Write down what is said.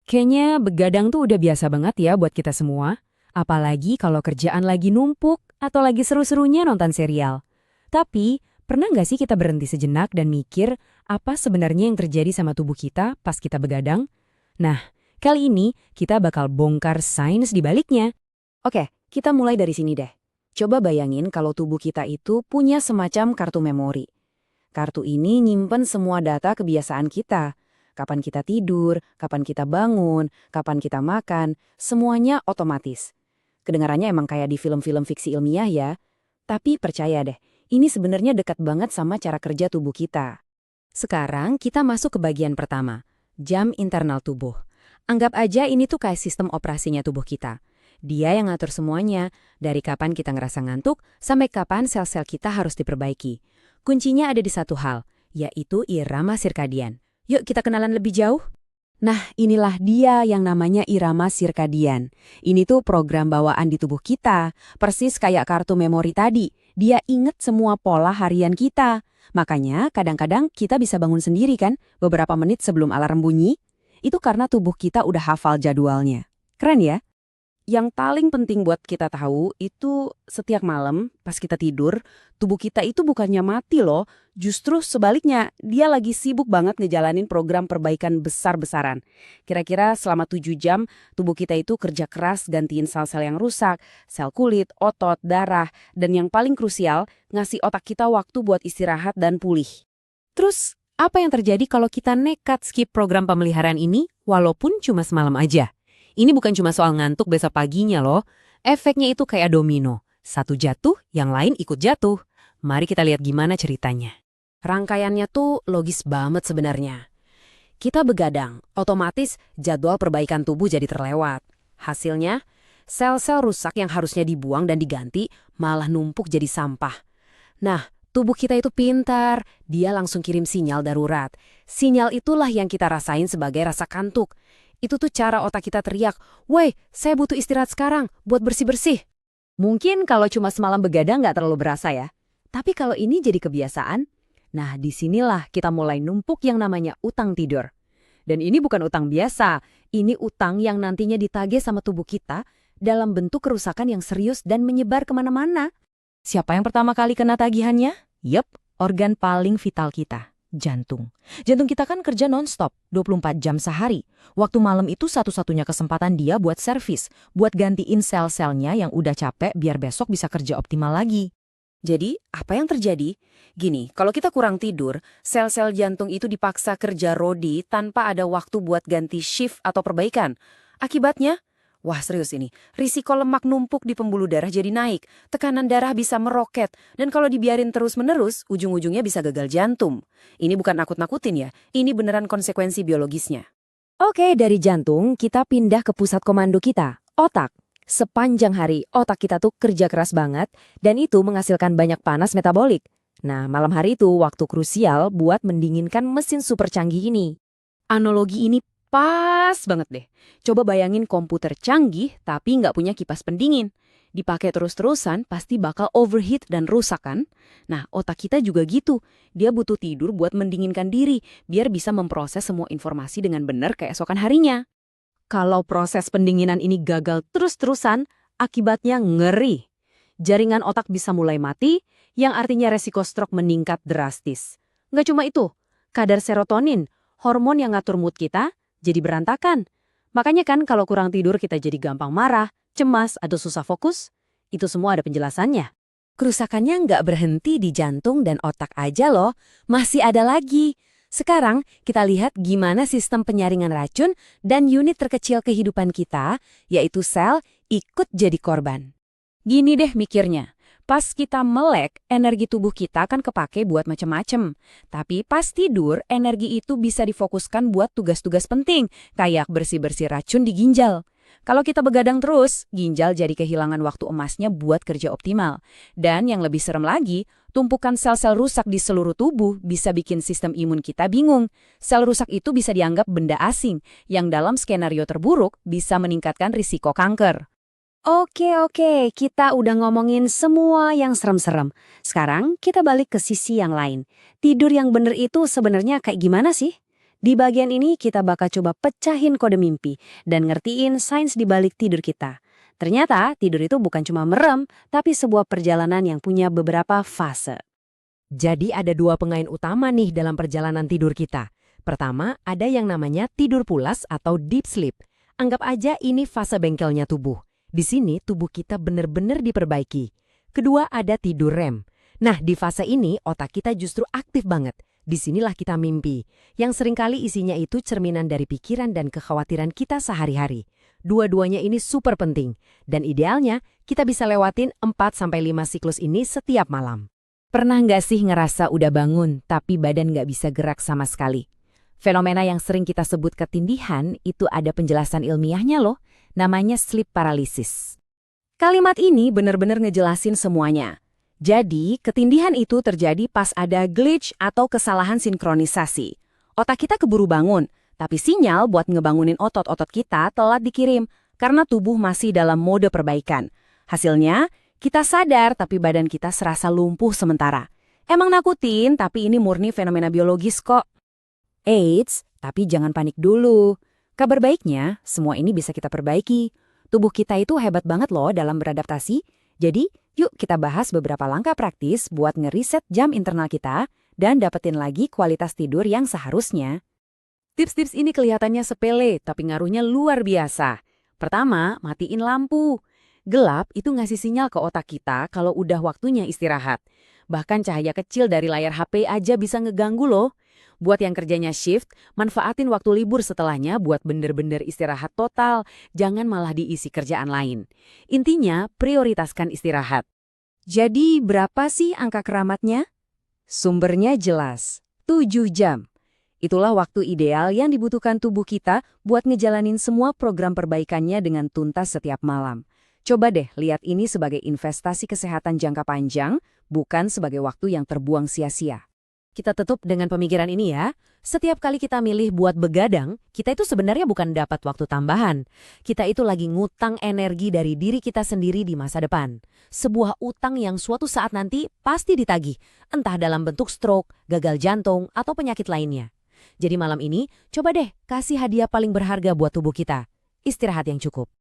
Kayaknya begadang tuh udah biasa banget ya buat kita semua. Apalagi kalau kerjaan lagi numpuk atau lagi seru-serunya nonton serial. Tapi, pernah nggak sih kita berhenti sejenak dan mikir apa sebenarnya yang terjadi sama tubuh kita pas kita begadang? Nah, kali ini kita bakal bongkar sains di baliknya. Oke, kita mulai dari sini deh. Coba bayangin kalau tubuh kita itu punya semacam kartu memori. Kartu ini nyimpen semua data kebiasaan kita. Kapan kita tidur, kapan kita bangun, kapan kita makan, semuanya otomatis. Kedengarannya emang kayak di film-film fiksi ilmiah ya. Tapi percaya deh, ini sebenarnya dekat banget sama cara kerja tubuh kita. Sekarang kita masuk ke bagian pertama, jam internal tubuh. Anggap aja ini tuh kayak sistem operasinya tubuh kita. Dia yang ngatur semuanya, dari kapan kita ngerasa ngantuk sampai kapan sel-sel kita harus diperbaiki. Kuncinya ada di satu hal, yaitu irama sirkadian. Yuk kita kenalan lebih jauh. Nah, inilah dia yang namanya irama sirkadian. Ini tuh program bawaan di tubuh kita, persis kayak kartu memori tadi. Dia inget semua pola harian kita. Makanya kadang-kadang kita bisa bangun sendiri kan, beberapa menit sebelum alarm bunyi. Itu karena tubuh kita udah hafal jadwalnya. Keren ya? Yang paling penting buat kita tahu itu setiap malam pas kita tidur, tubuh kita itu bukannya mati loh. Justru sebaliknya, dia lagi sibuk banget ngejalanin program perbaikan besar-besaran. Kira-kira selama 7 jam, tubuh kita itu kerja keras gantiin sel-sel yang rusak, sel kulit, otot, darah, dan yang paling krusial, ngasih otak kita waktu buat istirahat dan pulih. Terus, apa yang terjadi kalau kita nekat skip program pemeliharaan ini, walaupun cuma semalam aja? Ini bukan cuma soal ngantuk besok paginya loh. Efeknya itu kayak domino. Satu jatuh, yang lain ikut jatuh. Mari kita lihat gimana ceritanya. Rangkaiannya tuh logis banget sebenarnya. Kita begadang, otomatis jadwal perbaikan tubuh jadi terlewat. Hasilnya, sel-sel rusak yang harusnya dibuang dan diganti malah numpuk jadi sampah. Nah, tubuh kita itu pintar. Dia langsung kirim sinyal darurat. Sinyal itulah yang kita rasain sebagai rasa kantuk. Itu tuh cara otak kita teriak, "Woi, saya butuh istirahat sekarang buat bersih-bersih." Mungkin kalau cuma semalam begadang nggak terlalu berasa ya. Tapi kalau ini jadi kebiasaan, nah disinilah kita mulai numpuk yang namanya utang tidur. Dan ini bukan utang biasa, ini utang yang nantinya ditagih sama tubuh kita dalam bentuk kerusakan yang serius dan menyebar kemana-mana. Siapa yang pertama kali kena tagihannya? Yup, organ paling vital kita. Jantung. Jantung kita kan kerja non-stop, 24 jam sehari. Waktu malam itu satu-satunya kesempatan dia buat servis, buat gantiin sel-selnya yang udah capek biar besok bisa kerja optimal lagi. Jadi, apa yang terjadi? Gini, kalau kita kurang tidur, sel-sel jantung itu dipaksa kerja rodi tanpa ada waktu buat ganti shift atau perbaikan. Akibatnya, wah serius ini, risiko lemak numpuk di pembuluh darah jadi naik, tekanan darah bisa meroket, dan kalau dibiarin terus-menerus, ujung-ujungnya bisa gagal jantung. Ini bukan nakut-nakutin ya, ini beneran konsekuensi biologisnya. Oke, dari jantung kita pindah ke pusat komando kita, otak. Sepanjang hari, otak kita tuh kerja keras banget, dan itu menghasilkan banyak panas metabolik. Nah, malam hari itu waktu krusial buat mendinginkan mesin super canggih ini. Analogi ini pas banget deh. Coba bayangin komputer canggih tapi nggak punya kipas pendingin. Dipakai terus-terusan pasti bakal overheat dan rusak kan? Nah, otak kita juga gitu. Dia butuh tidur buat mendinginkan diri, biar bisa memproses semua informasi dengan benar keesokan harinya. Kalau proses pendinginan ini gagal terus-terusan, akibatnya ngeri. Jaringan otak bisa mulai mati, yang artinya resiko stroke meningkat drastis. Nggak cuma itu, kadar serotonin, hormon yang ngatur mood kita, jadi berantakan. Makanya kan kalau kurang tidur kita jadi gampang marah, cemas, atau susah fokus. Itu semua ada penjelasannya. Kerusakannya nggak berhenti di jantung dan otak aja loh, masih ada lagi. Sekarang kita lihat gimana sistem penyaringan racun dan unit terkecil kehidupan kita, yaitu sel, ikut jadi korban. Gini deh mikirnya. Pas kita melek, energi tubuh kita kan kepake buat macem-macem. Tapi pas tidur, energi itu bisa difokuskan buat tugas-tugas penting, kayak bersih-bersih racun di ginjal. Kalau kita begadang terus, ginjal jadi kehilangan waktu emasnya buat kerja optimal. Dan yang lebih serem lagi, tumpukan sel-sel rusak di seluruh tubuh bisa bikin sistem imun kita bingung. Sel rusak itu bisa dianggap benda asing, yang dalam skenario terburuk bisa meningkatkan risiko kanker. Oke, kita udah ngomongin semua yang serem-serem. Sekarang kita balik ke sisi yang lain. Tidur yang bener itu sebenarnya kayak gimana sih? Di bagian ini kita bakal coba pecahin kode mimpi dan ngertiin sains di balik tidur kita. Ternyata tidur itu bukan cuma merem, tapi sebuah perjalanan yang punya beberapa fase. Jadi ada dua pengain utama nih dalam perjalanan tidur kita. Pertama, ada yang namanya tidur pulas atau deep sleep. Anggap aja ini fase bengkelnya tubuh. Di sini tubuh kita benar-benar diperbaiki. Kedua, ada tidur REM. Nah, di fase ini otak kita justru aktif banget. Disinilah kita mimpi, yang seringkali isinya itu cerminan dari pikiran dan kekhawatiran kita sehari-hari. Dua-duanya ini super penting, dan idealnya kita bisa lewatin 4-5 siklus ini setiap malam. Pernah nggak sih ngerasa udah bangun, tapi badan nggak bisa gerak sama sekali? Fenomena yang sering kita sebut ketindihan itu ada penjelasan ilmiahnya loh, namanya sleep paralysis. Kalimat ini benar-benar ngejelasin semuanya. Jadi, ketindihan itu terjadi pas ada glitch atau kesalahan sinkronisasi. Otak kita keburu bangun, tapi sinyal buat ngebangunin otot-otot kita telat dikirim karena tubuh masih dalam mode perbaikan. Hasilnya, kita sadar tapi badan kita serasa lumpuh sementara. Emang nakutin, tapi ini murni fenomena biologis kok. Eits, tapi jangan panik dulu. Kabar baiknya, semua ini bisa kita perbaiki. Tubuh kita itu hebat banget loh dalam beradaptasi. Jadi, yuk kita bahas beberapa langkah praktis buat ngeriset jam internal kita dan dapetin lagi kualitas tidur yang seharusnya. Tips-tips ini kelihatannya sepele, tapi ngaruhnya luar biasa. Pertama, matiin lampu. Gelap itu ngasih sinyal ke otak kita kalau udah waktunya istirahat. Bahkan cahaya kecil dari layar HP aja bisa ngeganggu loh. Buat yang kerjanya shift, manfaatin waktu libur setelahnya buat bener-bener istirahat total. Jangan malah diisi kerjaan lain. Intinya, prioritaskan istirahat. Jadi berapa sih angka keramatnya? Sumbernya jelas, 7 jam. Itulah waktu ideal yang dibutuhkan tubuh kita buat ngejalanin semua program perbaikannya dengan tuntas setiap malam. Coba deh lihat ini sebagai investasi kesehatan jangka panjang, bukan sebagai waktu yang terbuang sia-sia. Kita tutup dengan pemikiran ini ya. Setiap kali kita milih buat begadang, kita itu sebenarnya bukan dapat waktu tambahan. Kita itu lagi ngutang energi dari diri kita sendiri di masa depan. Sebuah utang yang suatu saat nanti pasti ditagih, entah dalam bentuk stroke, gagal jantung, atau penyakit lainnya. Jadi malam ini, coba deh kasih hadiah paling berharga buat tubuh kita. Istirahat yang cukup.